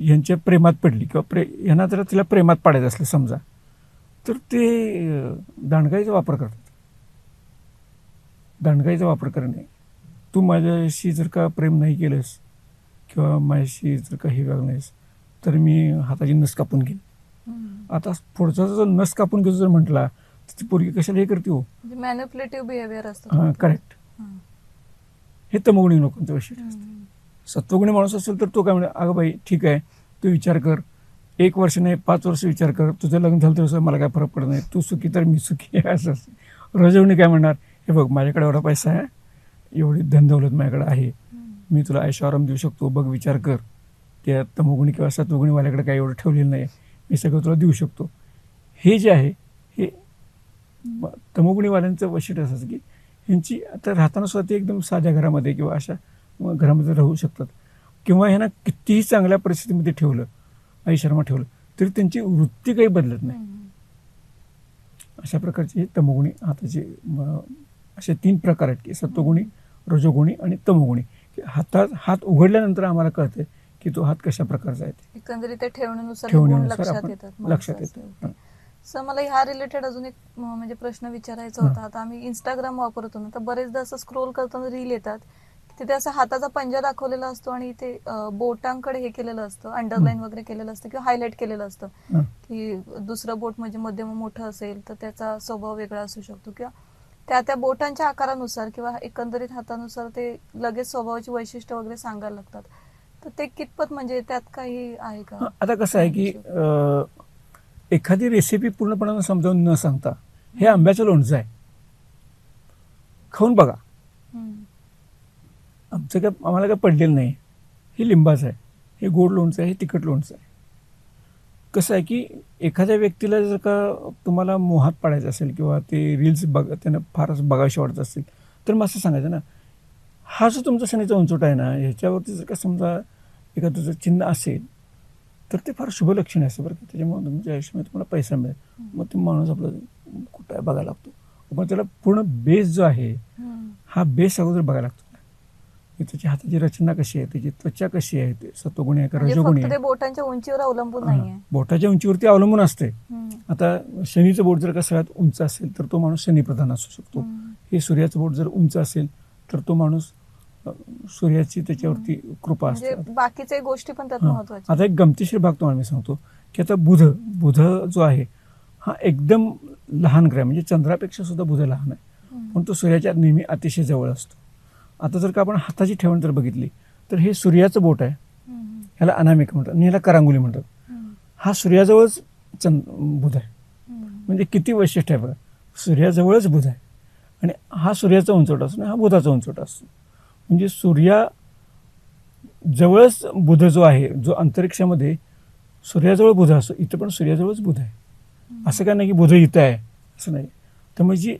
यांच्या प्रेमात पडली किंवा यांना जर तिला प्रेमात पाडायचं असलं समजा, तर ते दांडगाईचा वापर करतात. दांडगाईचा वापर करणे, तू माझ्याशी जर का प्रेम नाही केलंस किंवा माझ्याशी जर का हे वागलं नाहीस तर मी हाताची नस कापून घेईन. आता पुढचा जो नस कापून घेतो जर म्हटला तर ती पोरगी कशाला हे करते हो. मॅनिप्युलेटिव्ह बिहेवियर असतं. हां, करेक्ट. हे तमोगुणी लोकांचं वैशिष्ट्य असतं. सत्वगुणी माणूस असेल तर तो काय म्हणतो, अगं बाई ठीक आहे, तू विचार कर, 1 वर्ष नाही 5 वर्ष विचार कर, तुझं लग्न झालं तर मला काय फरक पडत नाही, तू सुखी तर मी सुखी आहे असं असतं. रजोगुणी काय म्हणणार, हे बघ माझ्याकडे एवढा पैसा आहे, एवढी धनदौलत माझ्याकडे आहे, मी तुला ऐशो आराम देऊ शकतो, बघ विचार कर. त्या तमोगुणी किंवा सत्वगुणीवाल्याकडे काही एवढं ठेवलेलं नाही, मी सगळं तुला देऊ शकतो. हे जे आहे हे तमोगुणीवाल्यांचं वैशिष्ट्य असं की यांची आता राहताना सुद्धा ते एकदम साध्या घरामध्ये किंवा अशा घरामध्ये राहू शकतात, किंवा ह्यांना कितीही चांगल्या परिस्थितीमध्ये ठेवलं, ऐशर्मा ठेवलं तरी त्यांची वृत्ती काही बदलत नाही. अशा प्रकारचे तमोगुणी हाताचे असे 3 प्रकार आहेत की सत्वगुणी, रजोगुणी आणि तमोगुणी. हात उघडल्यानंतर आम्हाला कळतं की तो हात कशा प्रकारचा आहे. एकंदरीत ते ठेवण्यानुसार लक्षात येतात. सर मला ह्या रिलेटेड अजून एक म्हणजे प्रश्न विचारायचा होता. आता आम्ही इंस्टाग्राम वापरतो ना, तर बरेचदा असं स्क्रोल करताना रील येतात, तिथे असं हाताचा पंजा दाखवलेला असतो आणि ते बोटांकडे हे केलेलं असतं, अंडरलाईन वगैरे केलेलं असतं किंवा हायलाइट केलेलं असतं की दुसरं बोट म्हणजे मध्यम मोठं असेल तर त्याचा स्वभाव वेगळा असू शकतो, किंवा त्या बोटांच्या आकारानुसार किंवा एकंदरीत हातानुसार ते लगेच स्वभावाची वैशिष्ट्य वगैरे सांगायला लागतात. तर ते कितपत म्हणजे त्यात काही आहे का? आता कसं आहे की एखादी रेसिपी पूर्णपणे समजावून न सांगता, हे आंब्याचं लोणचं आहे, खाऊन बघा, आम्हाला काय पडलेलं नाही, हे लिंबाचं आहे, हे गोड लोणचं आहे, हे तिखट लोणचं आहे. कसं आहे की एखाद्या व्यक्तीला जर का तुम्हाला मोहात पाडायचं असेल किंवा ते रील्स त्यांना फारच बघावीशी वाटत असतील तर मग असं सांगायचं ना, हा जो तुमचा शनीचा उंचवटा आहे ना, ह्याच्यावरती जर का समजा एखादं चिन्ह असेल तर ते फार शुभ लक्षण असतं बरं का. त्याच्यामुळे तुमच्या आयुष्यामध्ये तुम्हाला पैसा मिळेल. मग ते माणूस आपलं कुठं आहे बघायला लागतो, पण त्याला पूर्ण बेस जो आहे हा बेस अगोदर बघायला लागतो की त्याची हाताची रचना कशी आहे, त्याची त्वचा कशी आहे, ते सत्वगुणी आहे का रजोगुणी आहे. बोटांच्या उंचीवर अवलंबून नाहीये, बोटाच्या उंचीवरती अवलंबून असते. आता शनीचं बोट जर का सगळ्यात उंच असेल तर तो माणूस शनीप्रधान असू शकतो. हे सूर्याचं बोट जर उंच असेल तर तो माणूस सूर्याची त्याच्यावरती कृपा असते. बाकीच्या गोष्टी पण त्यात महत्त्वाच्या. आता एक गमतीशीर भाग तुम्हाला मी सांगतो की आता बुध जो आहे हा एकदम लहान ग्रह, म्हणजे चंद्रापेक्षा सुद्धा बुध लहान आहे, पण तो सूर्याच्या नेहमी अतिशय जवळ असतो. आता जर का आपण हाताची ठेवण जर बघितली तर हे सूर्याचं बोट आहे, ह्याला अनामिका म्हणतात आणि ह्याला करांगुली म्हणतात. हा सूर्याजवळच बुध आहे, म्हणजे किती वैशिष्ट्य आहे बघा. सूर्याजवळच बुध आहे आणि हा सूर्याचा उंचवटा असतो आणि हा बुधाचा उंचवटा असतो. म्हणजे सूर्याजवळच बुध जो आहे, जो अंतरिक्षामध्ये सूर्याजवळ बुध असतो, इथं पण सूर्याजवळच बुध आहे. असं काय नाही की बुध इथं आहे असं नाही. त्यामुळे जी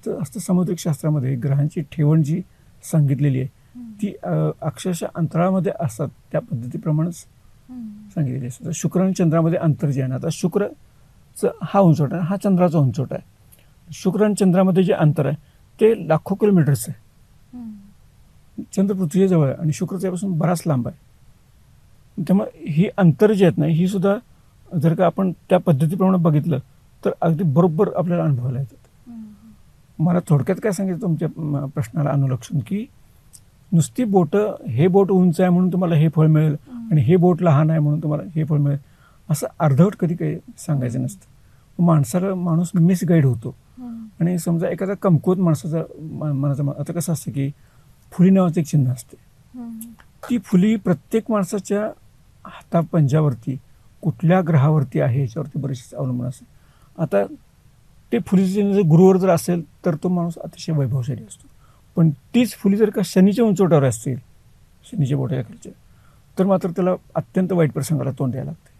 हस्तसामुद्रिक शास्त्रामध्ये ग्रहांची ठेवण जी सांगितलेली आहे ती अक्षरशः अंतराळामध्ये असतात त्या पद्धतीप्रमाणेच सांगितलेली असतात. शुक्र आणि चंद्रामध्ये अंतर जे आहे ना, आता शुक्रचं हा उंचवटा आहे, हा चंद्राचा उंचवटा आहे. शुक्र आणि चंद्रामध्ये जे अंतर आहे ते लाखो किलोमीटर्स आहे. चंद्र पृथ्वीच्या जवळ आहे आणि शुक्र त्यापासून बराच लांब आहे. त्यामुळे ही अंतर जी आहेत ना, ही सुद्धा जर का आपण त्या पद्धतीप्रमाणे बघितलं तर अगदी बरोबर आपल्याला अनुभवायला येतात. मला थोडक्यात काय सांगितलं तुमच्या प्रश्नाला अनुलक्षून की नुसती बोटं, हे बोट उंच आहे म्हणून तुम्हाला हे फळ मिळेल आणि हे बोट लहान आहे म्हणून तुम्हाला हे फळ मिळेल असं अर्धवट कधी काही सांगायचं नसतं. माणूस मिसगाईड होतो. आणि समजा एखादा कमकुवत मनाचा आता कसं असतं की फुली नावाचं एक चिन्ह असते, ती फुली प्रत्येक माणसाच्या हाता पंजावरती कुठल्या ग्रहावरती आहे याच्यावरती बरेचसे अवलंबून असते. आता ते फुलीचं चिन्ह जर गुरुवर जर असेल तर तो माणूस अतिशय वैभवशाली असतो, पण तीच फुली जर का शनीच्या उंचवट्यावर असतील, शनीच्या बोटाच्या खालच्या, तर मात्र त्याला अत्यंत वाईट प्रसंगाला तोंड द्यायला लागते.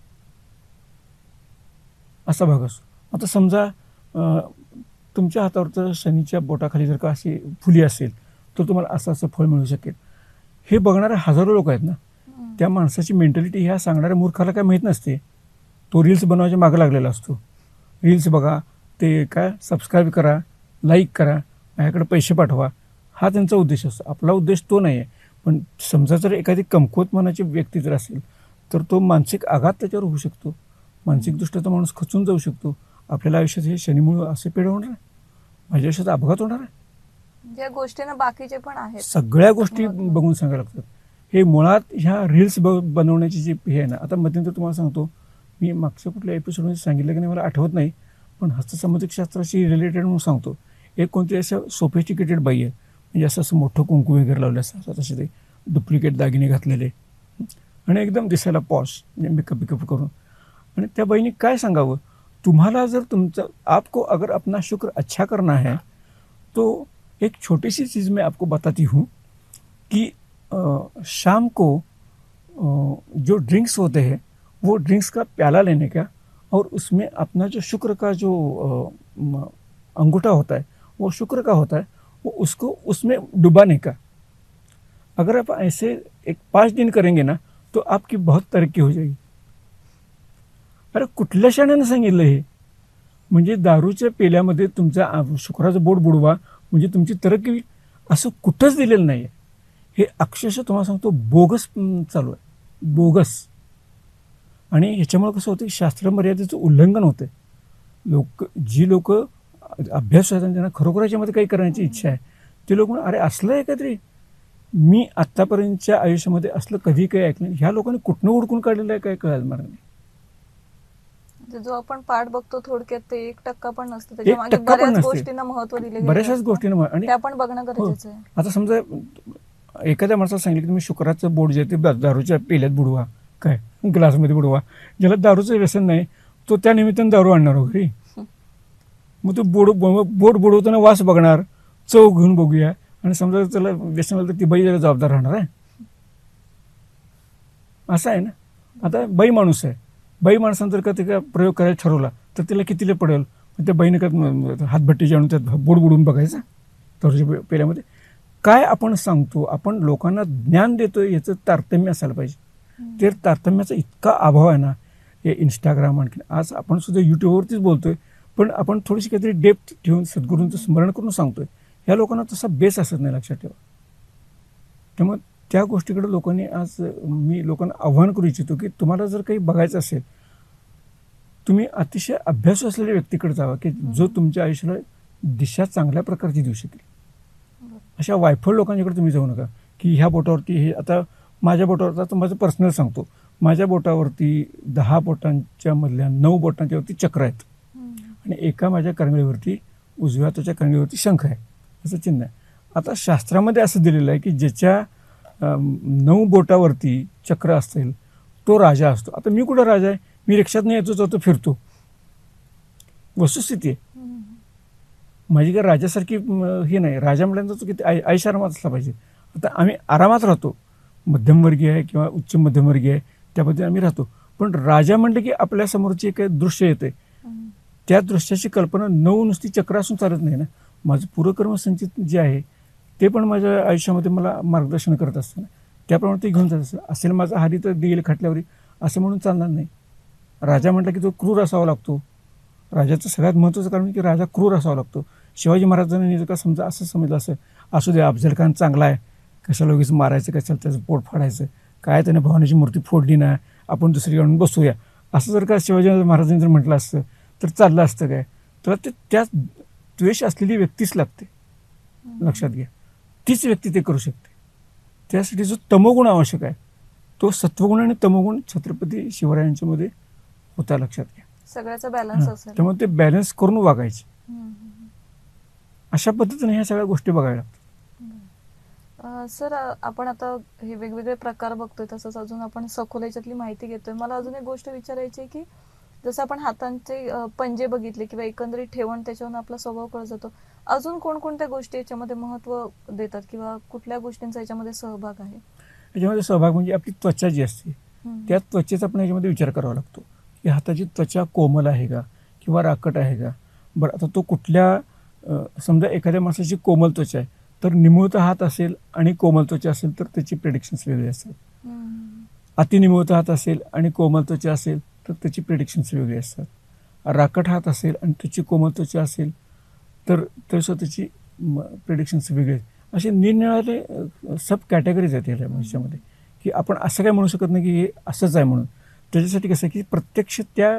असा भाग असतो. आता समजा तुमच्या हातावरचं शनीच्या बोटाखाली जर का अशी फुली असेल तर तुम्हाला असं असं फळ मिळू शकेल. हे बघणारे हजारो लोक आहेत ना, त्या माणसाची मेंटॅलिटी ह्या सांगणाऱ्या मूर्खाला काय माहीत नसते. तो रील्स बनवायच्या मागे लागलेला असतो. रील्स बघा, ते काय सबस्क्राईब करा, लाईक करा, माझ्याकडे पैसे पाठवा, हा त्यांचा उद्देश असतो. आपला उद्देश तो नाही आहे. पण समजा जर एखादी कमकुवत मनाची व्यक्ती जर असेल तर तो मानसिक आघात त्याच्यावर होऊ शकतो. मानसिकदृष्ट्या तो माणूस खचून जाऊ शकतो. आपल्याला आयुष्यात हे शनीमुळे असे पेढ होणार आहे, माझ्या आयुष्यात अपघात होणार आहे. या गोष्टींना बाकीचे पण आहेत, सगळ्या गोष्टी बघून सांगायला लागतात. हे मुळात ह्या रील्स बनवण्याची जी हे आहे ना, आता मध्यंतर तुम्हाला सांगतो, मी मागच्या कुठल्या एपिसोडमध्ये सांगितलं की नाही मला आठवत नाही, पण हस्तसामुद्रिक शास्त्राशी रिलेटेड म्हणून सांगतो. एक कोणती असं सोफिस्टिकेटेड बाई आहे, म्हणजे असं मोठं कुंकू वगैरे लावलं असतात, तसे ते डुप्लिकेट दागिने घातलेले आणि एकदम दिसायला पॉश, म्हणजे मेकअप करून. आणि त्या बाईने काय सांगावं, तुम्हाला जर तुमचं आपको अगर अपना शुक्र अच्छा करना है तो एक छोटी सी चीज़ मैं आपको बताती हूँ कि शाम को जो ड्रिंक्स होते हैं वो ड्रिंक्स का प्याला लेने का और उसमें अपना जो शुक्र का जो अंगूठा होता है वो शुक्र का होता है, वो उसको उसमें डुबाने का. अगर आप ऐसे 5 दिन करेंगे ना तो आपकी बहुत तरक्की हो जाएगी. अरे कुठल्या शाण्यानं सांगितलं हे? म्हणजे दारूच्या पेल्यामध्ये तुमचा शुक्राचं बोट बुडवा म्हणजे तुमची तरक्की होईल, असं कुठंच दिलेलं नाही आहे. हे अक्षरशः तुम्हाला सांगतो बोगस चालू आहे, बोगस. आणि ह्याच्यामुळे कसं होतं, शास्त्र मर्यादेचं उल्लंघन होतं. जी लोक अभ्यास आहेत आणि त्यांना खरोखर याच्यामध्ये काही करण्याची इच्छा आहे ते लोक म्हणून, अरे असलं आहे काहीतरी, मी आत्तापर्यंतच्या आयुष्यामध्ये असलं कधी काही ऐकलं नाही. ह्या लोकांनी कुठनं हुडकून काढलेलं आहे काय कळायला मला नाही. जो आपण पाठ बघतो थोडक्यात ते 1% पण नसतं, 1% त्याच्यामागे पण बऱ्याच नसते. गोष्टींना महत्व दिले गेले बऱ्याचशाच असतं. गोष्टींना आणि ते आपण बघणं गरजेचं आहे. आता समजा एखाद्या माणसाला सांगितलं की तुम्ही शुक्राचं बोट जे ते दारूच्या पेल्यात बुडवा, काय ग्लासमध्ये बुडवा, ज्याला दारूचं व्यसन नाही तो त्या निमित्तानं दारू आणणार वगैरे, मग तो बोट बुडवताना वास बघणार, चव घेऊन बघूया, आणि समजा त्याला व्यसन झालं तर ती बाई त्याला जबाबदार राहणार आहे. असं आहे ना. आता बाई माणूस आहे, बाई माणसानं जर का ते प्रयोग करायला ठरवला तर तिला कितीला पडेल. त्या बाईने का हातभट्टी आणून त्यात बोट बुडवून बघायचा दारूच्या पेल्यामध्ये. काय आपण सांगतो, आपण लोकांना ज्ञान देतोय याचं तारतम्य असायला पाहिजे. ते तारतम्याचा इतका अभाव आहे ना, हे इंस्टाग्राम, आणखी आज आपण सुद्धा यूट्यूबवरतीच बोलतोय, पण आपण थोडीशी काहीतरी डेप्थ ठेवून सद्गुरूंचं स्मरण करून सांगतोय. ह्या लोकांना तसा बेस असत नाही, लक्षात ठेवा. त्यामुळे त्या गोष्टीकडे लोकांनी, आज मी लोकांना आव्हान करू इच्छितो की तुम्हाला जर काही बघायचं असेल, तुम्ही अतिशय अभ्यासू असलेल्या व्यक्तीकडे जावा की जो तुमच्या आयुष्याला दिशा चांगल्या प्रकारची देऊ शकेल. अशा वायफळ लोकांच्याकडे तुम्ही जाऊ नका की ह्या बोटावरती हे. आता माझ्या बोटावर, आता माझं पर्सनल सांगतो, माझ्या बोटावरती 10 बोटांच्या मधल्या 9 बोटांच्या वरती चक्र आहेत आणि एका माझ्या करंगळीवरती, उजव्या हाताच्या करंगळीवरती शंख आहे, असं चिन्ह आहे. आता शास्त्रामध्ये असं दिलेलं आहे की ज्याच्या 9 बोटावरती चक्र असतील तो राजा असतो. आता मी कुठं राजा आहे? मी रिक्षात नाही येतो, तो फिरतो, वस्तुस्थिती आहे माझी. काय राजासारखी हे नाही. राजा म्हटल्यानंतर तो किती ऐशारामात असला पाहिजे. आता आम्ही आरामात राहतो, मध्यमवर्गीय आहे किंवा उच्च मध्यमवर्गीय आहे, त्या पद्धतीने आम्ही राहतो. पण राजा म्हटलं की आपल्यासमोरचे काही दृश्य येते, त्या दृश्याची कल्पना 9 नुसती चक्र असून चालत नाही ना. माझं पूर्वकर्म संचित जे आहे ते पण माझ्या आयुष्यामध्ये मला मार्गदर्शन करत असतं ना, त्याप्रमाणे ते घेऊन जात असतं. असेल माझा हारी तर देईल खटल्यावरी, असं म्हणून चालणार नाही. राजा म्हटलं की तो क्रूर असावा लागतो. राजाचं सगळ्यात महत्त्वाचं कारण की राजा क्रूर असावा लागतो. शिवाजी महाराजांनी जर का समजा असं समजलं असं, असू दे अफजल खान चांगला आहे, कशाला उगीच मारायचं, कशाला त्याचं पोट फाडायचं, काय त्याने भवानीची मूर्ती फोडली ना, आपण दुसरी आणून बसूया, असं जर का शिवाजी महाराजांनी जर म्हटलं असतं तर चाललं असतं काय? तर ते त्या द्वेष असलेली व्यक्तीच लागते, लक्षात घ्या. तीच व्यक्ती ते करू शकते. त्यासाठी जो तमोगुण आवश्यक आहे तो सत्वगुण आणि तमोगुण छत्रपती शिवरायांच्यामध्ये होता, लक्षात घ्या. सगळ्याचा बॅलन्स असेल. त्यामुळे ते बॅलन्स करून वागायचे. अशा पद्धतीने ह्या सगळ्या गोष्टी बघायला लागतात. सर, आपण आता हे वेगवेगळे प्रकार बघतोय, तसंच अजून आपण सखोल याच्यातली माहिती घेतोय. मला अजून एक गोष्ट विचारायची आहे की जसं आपण हातांचे पंजे बघितले किंवा एकंदरीत ठेवण, त्याच्यावरून आपला स्वभाव कळत जातो, अजून कोणकोणत्या गोष्टी याच्यामध्ये महत्व देतात किंवा कुठल्या गोष्टींचा याच्यामध्ये सहभाग आहे? याच्यामध्ये सहभाग म्हणजे आपली त्वचा जी असते, त्या त्वचेचा पण याच्यामध्ये विचार करावा लागतो की हाताची त्वचा कोमल आहे का किंवा राकट आहे का. बरं, आता तो कुठल्या, समजा एखाद्या माणसाची कोमल त्वचा आहे तर निमुळता हात असेल आणि कोमल त्वचा असेल तर त्याची प्रेडिक्शन्स वेगळे असतात. अति निमुळता हात असेल आणि कोमल त्वचा असेल तर त्याची प्रेडिक्शन्स वेगळी असतात. राकट हात असेल आणि त्याची कोमल त्वचा असेल तर तसं त्याची प्रेडिक्शन्स वेगळे आहेत. असे निरनिराळे सब कॅटेगरीज आहेत याच्यामध्ये, की आपण असं काय म्हणू शकत नाही की हे असंच आहे म्हणून. त्याच्यासाठी कसं आहे की प्रत्यक्ष त्या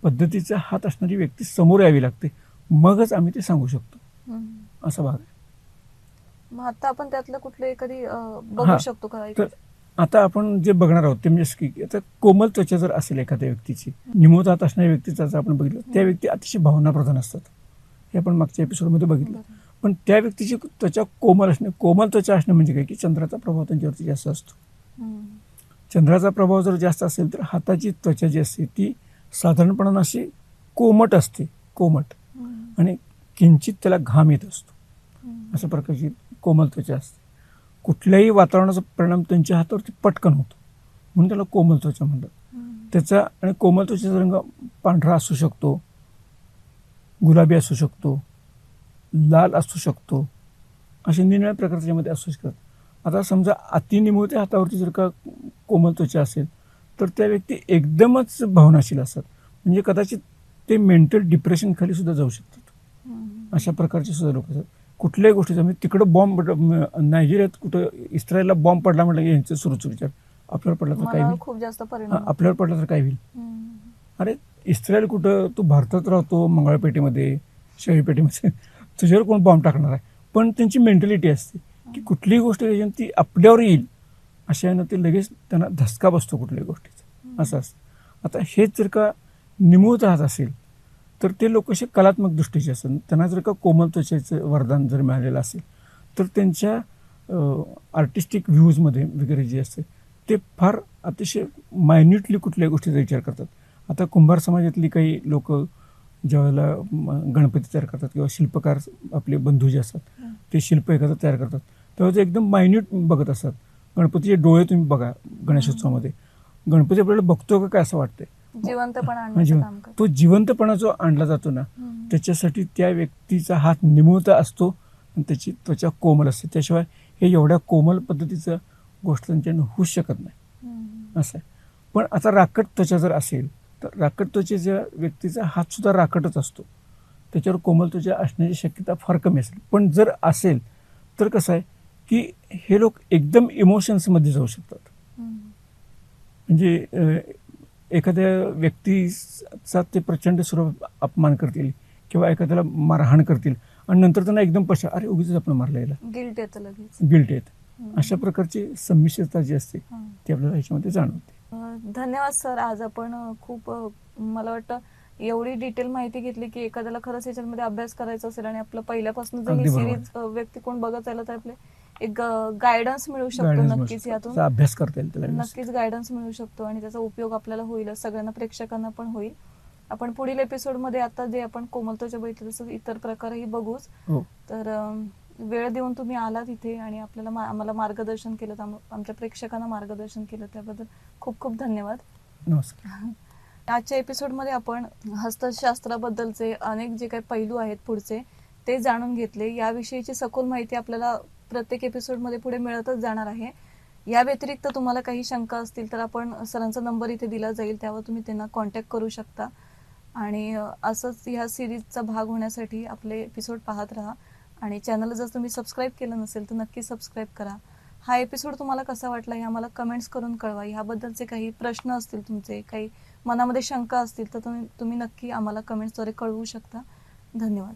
पद्धतीचा हात असणारी व्यक्ती समोर यावी लागते, मगच आम्ही ते सांगू शकतो, असा भाग आहे. मग आता आपण त्यातलं कुठलं एखादी बघू शकतो का? तर आता आपण जे बघणार आहोत ते म्हणजे की आता कोमल त्वचा जर असेल एखाद्या व्यक्तीची, निमूळत हात असणाऱ्या व्यक्तीचा जर आपण बघितलं, त्या व्यक्ती अतिशय भावनाप्रधान असतात. हे आपण मागच्या एपिसोडमध्ये बघितलं. पण त्या व्यक्तीची त्वचा कोमल असणे, कोमल त्वचा असणे म्हणजे काय की चंद्राचा प्रभाव त्यांच्यावरती जास्त असतो. चंद्राचा प्रभाव जर जास्त असेल तर हाताची त्वचा जी असते ती साधारणपणाने अशी कोमट असते, कोमट, आणि किंचित त्याला घाम येत असतो. अशा प्रकारची कोमल त्वचा असते. कुठल्याही वातावरणाचा परिणाम त्यांच्या हातावरती पटकन होतो, म्हणून त्याला कोमल त्वचा म्हणतात. त्याचा आणि कोमल त्वचेचा रंग पांढरा असू शकतो, गुलाबी असू शकतो, लाल असू शकतो, असे निरनिराळ्या प्रकारचे यामध्ये असू शकतात. आता समजा अतिनिमुळत्या हातावरती जर का कोमल त्वचा असेल तर त्या व्यक्ती एकदमच भावनाशील असतात, म्हणजे कदाचित ते मेंटल डिप्रेशन खाली सुद्धा जाऊ शकतात. अशा प्रकारचे सुद्धा लोक असतात. कुठल्याही गोष्टीचा म्हणजे तिकडं बॉम्ब, नायजेरियात कुठं इस्रायलला बॉम्ब पडला म्हटलं की यांचं सुरूच विचार, आपल्यावर पडला तर काय होईल, खूप जास्त परिणाम, आपल्यावर पडला तर काय होईल. अरे इस्रायल कुठं, तू भारतात राहतो मंगळपेठेमध्ये, शेळीपेठेमध्ये, तुझ्यावर कोण बॉम्ब टाकणार आहे. पण त्यांची मेंटॅलिटी असते की कुठलीही गोष्ट ती आपल्यावर येईल अशानं ते लगेच त्यांना धसका बसतो कुठल्याही गोष्टीचा, असं असतं. आता हेच जर का निमूळत हात असेल तर ते लोक असे कलात्मक दृष्टीचे असतात. त्यांना जर का कोमल त्वचेचं वरदान जर मिळालेलं असेल तर त्यांच्या आर्टिस्टिक व्ह्यूजमध्ये वगैरे जे असते ते फार अतिशय मायन्युटली कुठल्याही गोष्टीचा विचार करतात. आता कुंभार समाजातली काही लोक ज्यावेळेला गणपती तयार करतात किंवा शिल्पकार आपले बंधू जे असतात ते शिल्प एखादं तयार करतात तेव्हा ते एकदम मायन्यूट बघत असतात. गणपतीचे डोळे तुम्ही बघा गणेशोत्सवामध्ये, गणपती आपल्याला बघतो का काय असं वाटतंय, तो जिवंतपणा जो आणला जातो ना, त्याच्यासाठी त्या व्यक्तीचा हात निमुळता असतो आणि त्याची त्वचा कोमल असते. त्याशिवाय हे एवढ्या कोमल पद्धतीचं गोष्ट त्यांच्यानं होऊच शकत नाही, असं आहे. पण आता राकट त्वचा जर असेल तर राकट त्वचेच्या व्यक्तीचा हात सुद्धा राकटच असतो, त्याच्यावर कोमल त्वचा असण्याची शक्यता फार कमी असेल. पण जर असेल तर कसं आहे की हे लोक एकदम इमोशन्समध्ये जाऊ शकतात. म्हणजे एखाद्या व्यक्तीचा ते प्रचंड स्वरूप अपमान करतील किंवा एखाद्याला मारहाण करतील आणि नंतर त्यांना एकदम अरे उगीच आपण मारला याला, गिल्ट येतं लगेच, गिल्ट येतं. अशा प्रकारची संमिश्रता जी असते ती आपल्याला ह्याच्यामध्ये जाणवते. धन्यवाद सर. आज आपण खूप, मला वाटतं एवढी डिटेल माहिती घेतली की एखाद्याला खरंच याच्यामध्ये अभ्यास करायचा असेल आणि आपलं पहिल्यापासून जर ही सिरीज व्यक्ती कोण बघत आलं तर आपले एक गायडन्स मिळू शकतो. नक्कीच यातून अभ्यास करता येईल, त्याला नक्कीच गायडन्स मिळू शकतो आणि त्याचा उपयोग आपल्याला होईल, सगळ्यांना, प्रेक्षकांना पण होईल. आपण पुढील एपिसोडमध्ये आता जे आपण कोमल त्वचा बघितलं तसं इतर प्रकारही बघूच. तर वेळ देऊन तुम्ही आलात इथे आणि आपल्याला आम्हाला मार्गदर्शन केलं, आमच्या प्रेक्षकांना मार्गदर्शन केलं, त्याबद्दल खूप खूप धन्यवाद. नमस्कार. आजच्या एपिसोडमध्ये आपण हस्तशास्त्राबद्दलचे अनेक जे काही पैलू आहेत पुढचे ते जाणून घेतले. याविषयीची सखोल माहिती आपल्याला प्रत्येक एपिसोडमध्ये पुढे मिळतच जाणार आहे. या व्यतिरिक्त तुम्हाला काही शंका असतील तर आपण सरांचा नंबर इथे दिला जाईल, त्यावर तुम्ही त्यांना कॉन्टॅक्ट करू शकता. आणि असंच ह्या सिरीजचा भाग होण्यासाठी आपले एपिसोड पाहत राहा आणि चॅनलला जर तुम्ही सबस्क्राईब केलं नसेल तर नक्की सबस्क्राईब करा. हा एपिसोड तुम्हाला कसा वाटला हे आम्हाला कमेंट्स करून कळवा. ह्याबद्दलचे काही प्रश्न असतील, तुमचे काही मनामध्ये शंका असतील तर तुम्ही नक्की आम्हाला कमेंट्सद्वारे कळवू शकता. धन्यवाद.